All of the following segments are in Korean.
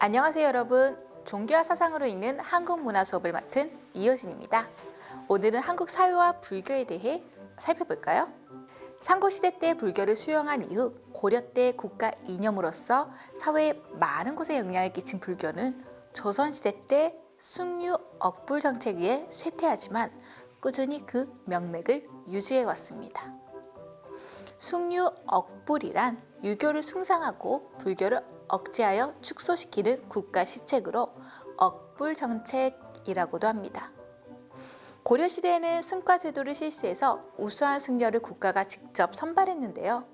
안녕하세요 여러분. 종교와 사상으로 읽는 한국 문화 수업을 맡은 이효진입니다. 오늘은 한국 사회와 불교에 대해 살펴볼까요? 삼국시대 때 불교를 수용한 이후 고려 때 국가 이념으로서 사회에 많은 곳에 영향을 끼친 불교는 조선시대 때 숭유 억불 정책에 의해 쇠퇴하지만 꾸준히 그 명맥을 유지해 왔습니다. 숭유 억불이란 유교를 숭상하고 불교를 억제하여 축소시키는 국가 시책으로 억불 정책이라고도 합니다. 고려시대에는 승과 제도를 실시해서 우수한 승려를 국가가 직접 선발했는데요.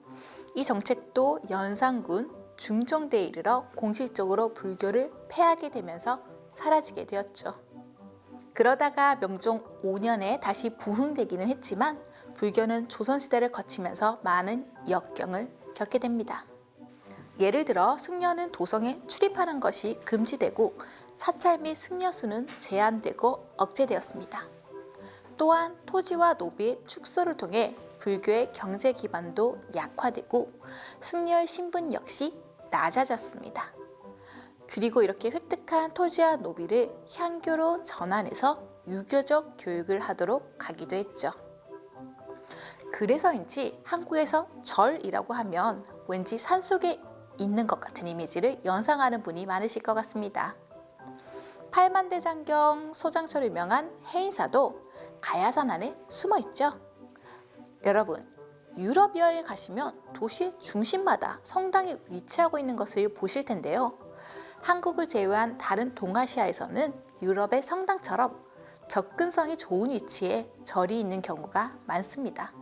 이 정책도 연산군, 중종대에 이르러 공식적으로 불교를 폐하게 되면서 사라지게 되었죠. 그러다가 명종 5년에 다시 부흥되기는 했지만 불교는 조선시대를 거치면서 많은 역경을 겪게 됩니다. 예를 들어 승려는 도성에 출입하는 것이 금지되고 사찰 및 승려 수는 제한되고 억제되었습니다. 또한 토지와 노비의 축소를 통해 불교의 경제 기반도 약화되고 승려의 신분 역시 낮아졌습니다. 그리고 이렇게 획득한 토지와 노비를 향교로 전환해서 유교적 교육을 하도록 하기도 했죠. 그래서인지 한국에서 절이라고 하면 왠지 산속에 있는 것 같은 이미지를 연상하는 분이 많으실 것 같습니다. 팔만대장경 소장처로 유명한 해인사도 가야산 안에 숨어 있죠. 여러분, 유럽 여행 가시면 도시 중심마다 성당이 위치하고 있는 것을 보실 텐데요. 한국을 제외한 다른 동아시아에서는 유럽의 성당처럼 접근성이 좋은 위치에 절이 있는 경우가 많습니다.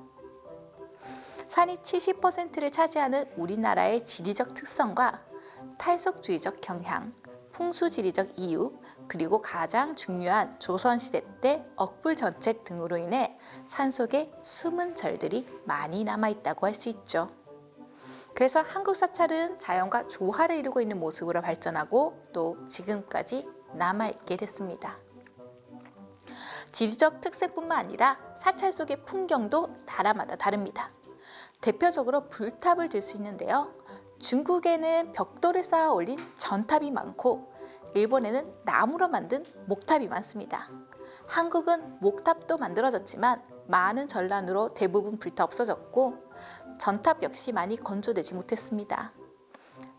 산이 70%를 차지하는 우리나라의 지리적 특성과 탈속주의적 경향, 풍수지리적 이유, 그리고 가장 중요한 조선시대 때 억불 정책 등으로 인해 산속에 숨은 절들이 많이 남아있다고 할 수 있죠. 그래서 한국 사찰은 자연과 조화를 이루고 있는 모습으로 발전하고 또 지금까지 남아있게 됐습니다. 지리적 특색뿐만 아니라 사찰 속의 풍경도 나라마다 다릅니다. 대표적으로 불탑을 들 수 있는데요. 중국에는 벽돌을 쌓아 올린 전탑이 많고 일본에는 나무로 만든 목탑이 많습니다. 한국은 목탑도 만들어졌지만 많은 전란으로 대부분 불타 없어졌고 전탑 역시 많이 건조되지 못했습니다.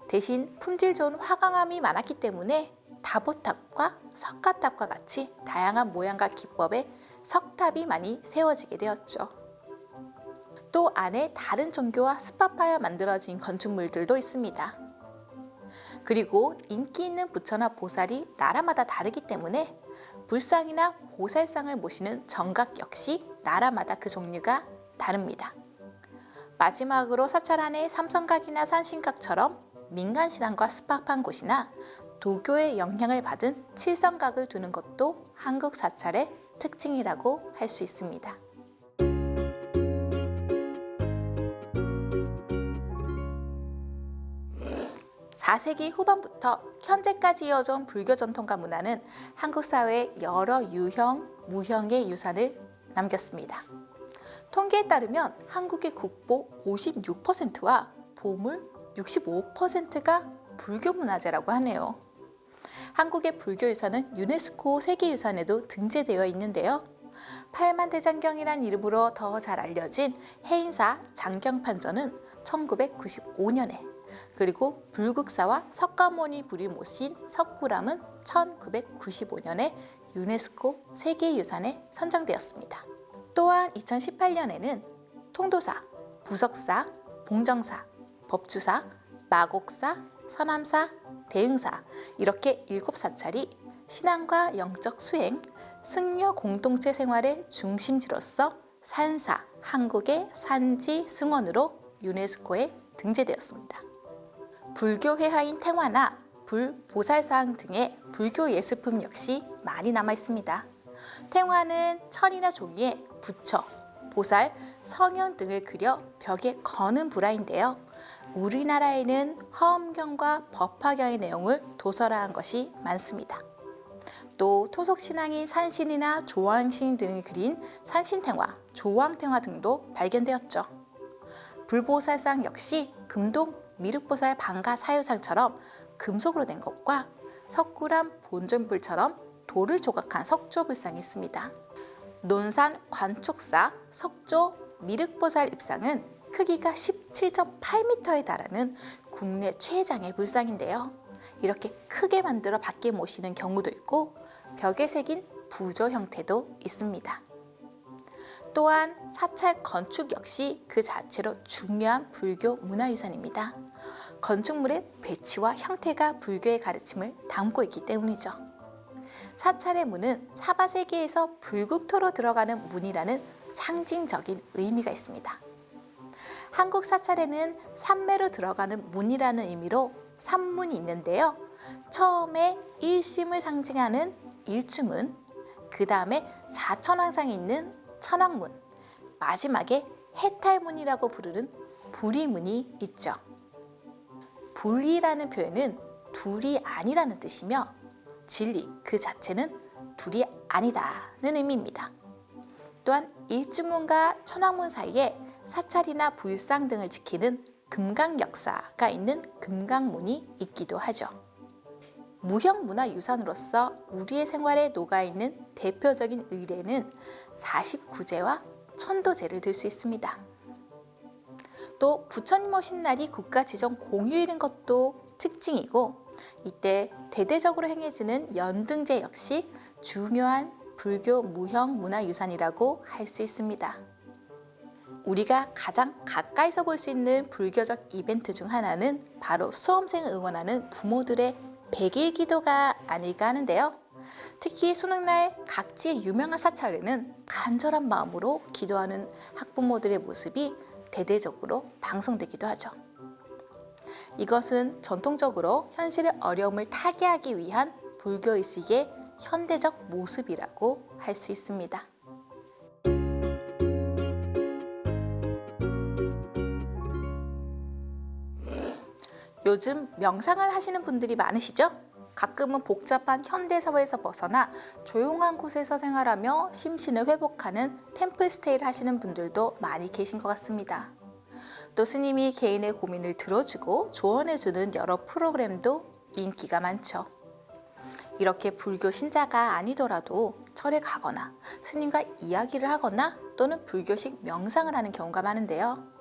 대신 품질 좋은 화강암이 많았기 때문에 다보탑과 석가탑과 같이 다양한 모양과 기법의 석탑이 많이 세워지게 되었죠. 또 안에 다른 종교와 습합하여 만들어진 건축물들도 있습니다. 그리고 인기 있는 부처나 보살이 나라마다 다르기 때문에 불상이나 보살상을 모시는 정각 역시 나라마다 그 종류가 다릅니다. 마지막으로 사찰 안에 삼성각이나 산신각처럼 민간신앙과 습합한 곳이나 도교의 영향을 받은 칠성각을 두는 것도 한국 사찰의 특징이라고 할 수 있습니다. 4세기 후반부터 현재까지 이어져온 불교 전통과 문화는 한국 사회에 여러 유형, 무형의 유산을 남겼습니다. 통계에 따르면 한국의 국보 56%와 보물 65%가 불교 문화재라고 하네요. 한국의 불교 유산은 유네스코 세계유산에도 등재되어 있는데요. 팔만대장경이란 이름으로 더 잘 알려진 해인사 장경판전은 1995년에 그리고 불국사와 석가모니 불이 모신 석굴암은 1995년에 유네스코 세계유산에 선정되었습니다. 또한 2018년에는 통도사, 부석사, 봉정사, 법주사, 마곡사, 서남사, 대흥사 이렇게 7사찰이 신앙과 영적 수행, 승려 공동체 생활의 중심지로서 산사, 한국의 산지 승원으로 유네스코에 등재되었습니다. 불교 회화인 탱화나 불보살상 등의 불교 예술품 역시 많이 남아 있습니다. 탱화는 천이나 종이에 부처, 보살, 성현 등을 그려 벽에 거는 불화인데요. 우리나라에는 화엄경과 법화경의 내용을 도설화한 것이 많습니다. 또 토속신앙인 산신이나 조왕신 등을 그린 산신탱화, 조왕탱화 등도 발견되었죠. 불보살상 역시 금동 미륵보살 방가 사유상처럼 금속으로 된 것과 석굴암 본전불처럼 돌을 조각한 석조불상이 있습니다. 논산 관촉사 석조 미륵보살 입상은 크기가 17.8m에 달하는 국내 최장의 불상인데요. 이렇게 크게 만들어 밖에 모시는 경우도 있고 벽에 새긴 부조 형태도 있습니다. 또한 사찰 건축 역시 그 자체로 중요한 불교 문화유산입니다. 건축물의 배치와 형태가 불교의 가르침을 담고 있기 때문이죠. 사찰의 문은 사바세계에서 불국토로 들어가는 문이라는 상징적인 의미가 있습니다. 한국 사찰에는 삼매로 들어가는 문이라는 의미로 삼문이 있는데요. 처음에 일심을 상징하는 일주문, 그 다음에 사천왕상이 있는 천왕문, 마지막에 해탈문이라고 부르는 불의문이 있죠. 불의라는 표현은 둘이 아니라는 뜻이며 진리 그 자체는 둘이 아니다는 의미입니다. 또한 일주문과 천왕문 사이에 사찰이나 불상 등을 지키는 금강역사가 있는 금강문이 있기도 하죠. 무형문화유산으로서 우리의 생활에 녹아있는 대표적인 의례는 49제와 천도제를 들 수 있습니다. 또 부처님 오신 날이 국가지정 공휴일인 것도 특징이고 이때 대대적으로 행해지는 연등제 역시 중요한 불교 무형문화유산이라고 할 수 있습니다. 우리가 가장 가까이서 볼 수 있는 불교적 이벤트 중 하나는 바로 수험생을 응원하는 부모들의 100일 기도가 아닐까 하는데요. 특히 수능날 각지의 유명한 사찰에는 간절한 마음으로 기도하는 학부모들의 모습이 대대적으로 방송되기도 하죠. 이것은 전통적으로 현실의 어려움을 타개하기 위한 불교의식의 현대적 모습이라고 할 수 있습니다. 요즘 명상을 하시는 분들이 많으시죠? 가끔은 복잡한 현대사회에서 벗어나 조용한 곳에서 생활하며 심신을 회복하는 템플스테이를 하시는 분들도 많이 계신 것 같습니다. 또 스님이 개인의 고민을 들어주고 조언해주는 여러 프로그램도 인기가 많죠. 이렇게 불교 신자가 아니더라도 절에 가거나 스님과 이야기를 하거나 또는 불교식 명상을 하는 경우가 많은데요.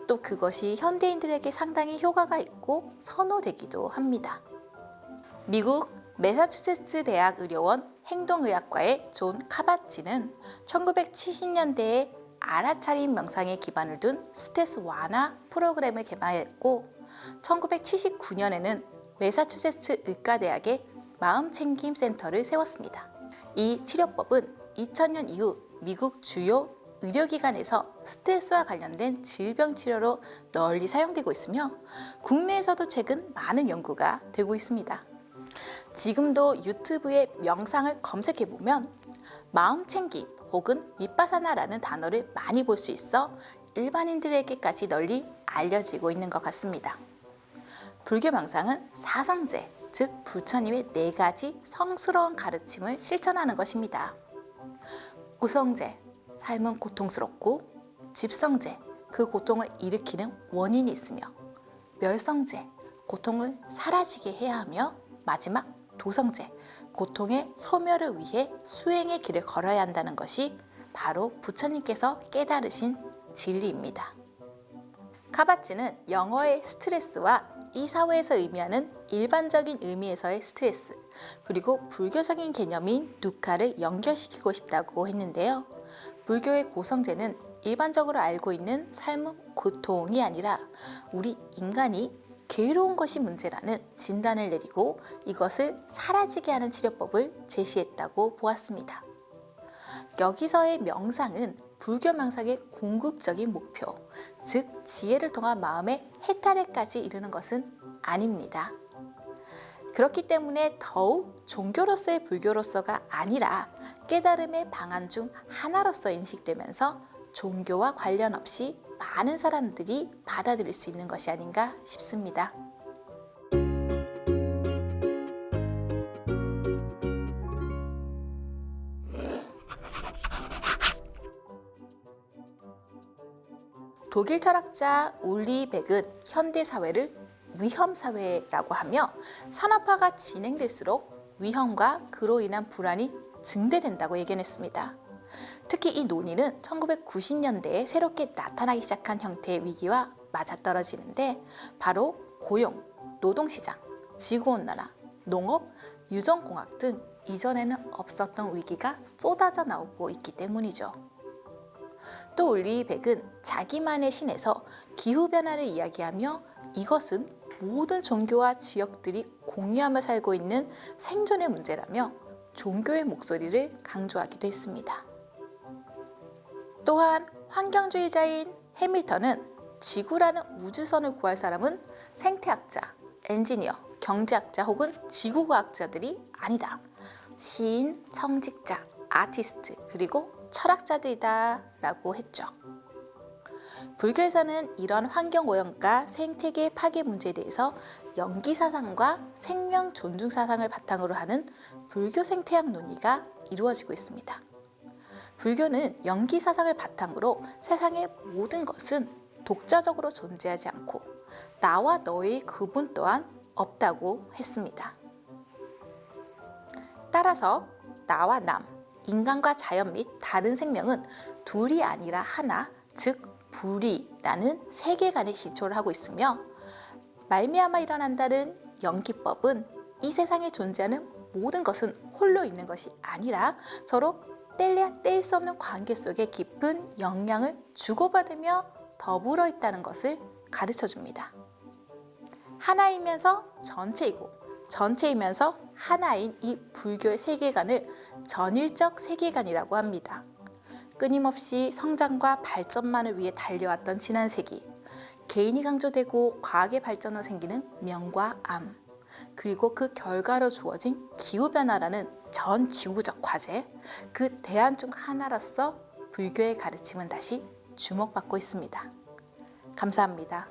또 그것이 현대인들에게 상당히 효과가 있고 선호되기도 합니다. 미국 매사추세츠 대학 의료원 행동의학과의 존 카바치는 1970년대에 알아차림 명상에 기반을 둔 스트레스 완화 프로그램을 개발했고 1979년에는 매사추세츠 의과대학의 마음챙김 센터를 세웠습니다. 이 치료법은 2000년 이후 미국 주요 의료기관에서 스트레스와 관련된 질병 치료로 널리 사용되고 있으며 국내에서도 최근 많은 연구가 되고 있습니다. 지금도 유튜브에 명상을 검색해보면 마음챙김 혹은 미파사나라는 단어를 많이 볼 수 있어 일반인들에게까지 널리 알려지고 있는 것 같습니다. 불교 명상은 사성제, 즉 부처님의 4가지 성스러운 가르침을 실천하는 것입니다. 고성제, 삶은 고통스럽고 집성제, 그 고통을 일으키는 원인이 있으며 멸성제, 고통을 사라지게 해야 하며 마지막 도성제, 고통의 소멸을 위해 수행의 길을 걸어야 한다는 것이 바로 부처님께서 깨달으신 진리입니다. 카바치는 영어의 스트레스와 이 사회에서 의미하는 일반적인 의미에서의 스트레스, 그리고 불교적인 개념인 두카를 연결시키고 싶다고 했는데요. 불교의 고성제는 일반적으로 알고 있는 삶은 고통이 아니라 우리 인간이 괴로운 것이 문제라는 진단을 내리고 이것을 사라지게 하는 치료법을 제시했다고 보았습니다. 여기서의 명상은 불교 명상의 궁극적인 목표, 즉 지혜를 통한 마음의 해탈에까지 이르는 것은 아닙니다. 그렇기 때문에 더욱 종교로서의 불교로서가 아니라 깨달음의 방안 중 하나로서 인식되면서 종교와 관련 없이 많은 사람들이 받아들일 수 있는 것이 아닌가 싶습니다. 독일 철학자 울리 백은 현대 사회를 위험사회라고 하며 산업화가 진행될수록 위험과 그로 인한 불안이 증대된다고 예견했습니다. 특히 이 논의는 1990년대에 새롭게 나타나기 시작한 형태의 위기와 맞아떨어지는데 바로 고용, 노동시장, 지구온난화, 농업, 유전공학 등 이전에는 없었던 위기가 쏟아져 나오고 있기 때문이죠. 또 올리백은 자기만의 신에서 기후변화를 이야기하며 이것은 모든 종교와 지역들이 공유하며 살고 있는 생존의 문제라며 종교의 목소리를 강조하기도 했습니다. 또한 환경주의자인 해밀턴은 지구라는 우주선을 구할 사람은 생태학자, 엔지니어, 경제학자 혹은 지구과학자들이 아니다. 시인, 성직자, 아티스트, 그리고 철학자들이다 라고 했죠. 불교에서는 이런 환경오염과 생태계 파괴 문제에 대해서 영기사상과 생명 존중 사상을 바탕으로 하는 불교 생태학 논의가 이루어지고 있습니다. 불교는 영기사상을 바탕으로 세상의 모든 것은 독자적으로 존재하지 않고 나와 너의 구분 또한 없다고 했습니다. 따라서 나와 남, 인간과 자연 및 다른 생명은 둘이 아니라 하나, 즉 불이라는 세계관에 기초를 하고 있으며 말미암아 일어난다는 영기법은 이 세상에 존재하는 모든 것은 홀로 있는 것이 아니라 서로 뗄래야 뗄 수 없는 관계 속에 깊은 영향을 주고받으며 더불어 있다는 것을 가르쳐 줍니다. 하나이면서 전체이고 전체이면서 하나인 이 불교의 세계관을 전일적 세계관이라고 합니다. 끊임없이 성장과 발전만을 위해 달려왔던 지난 세기, 개인이 강조되고 과학의 발전으로 생기는 명과 암, 그리고 그 결과로 주어진 기후변화라는 전 지구적 과제, 그 대안 중 하나로서 불교의 가르침은 다시 주목받고 있습니다. 감사합니다.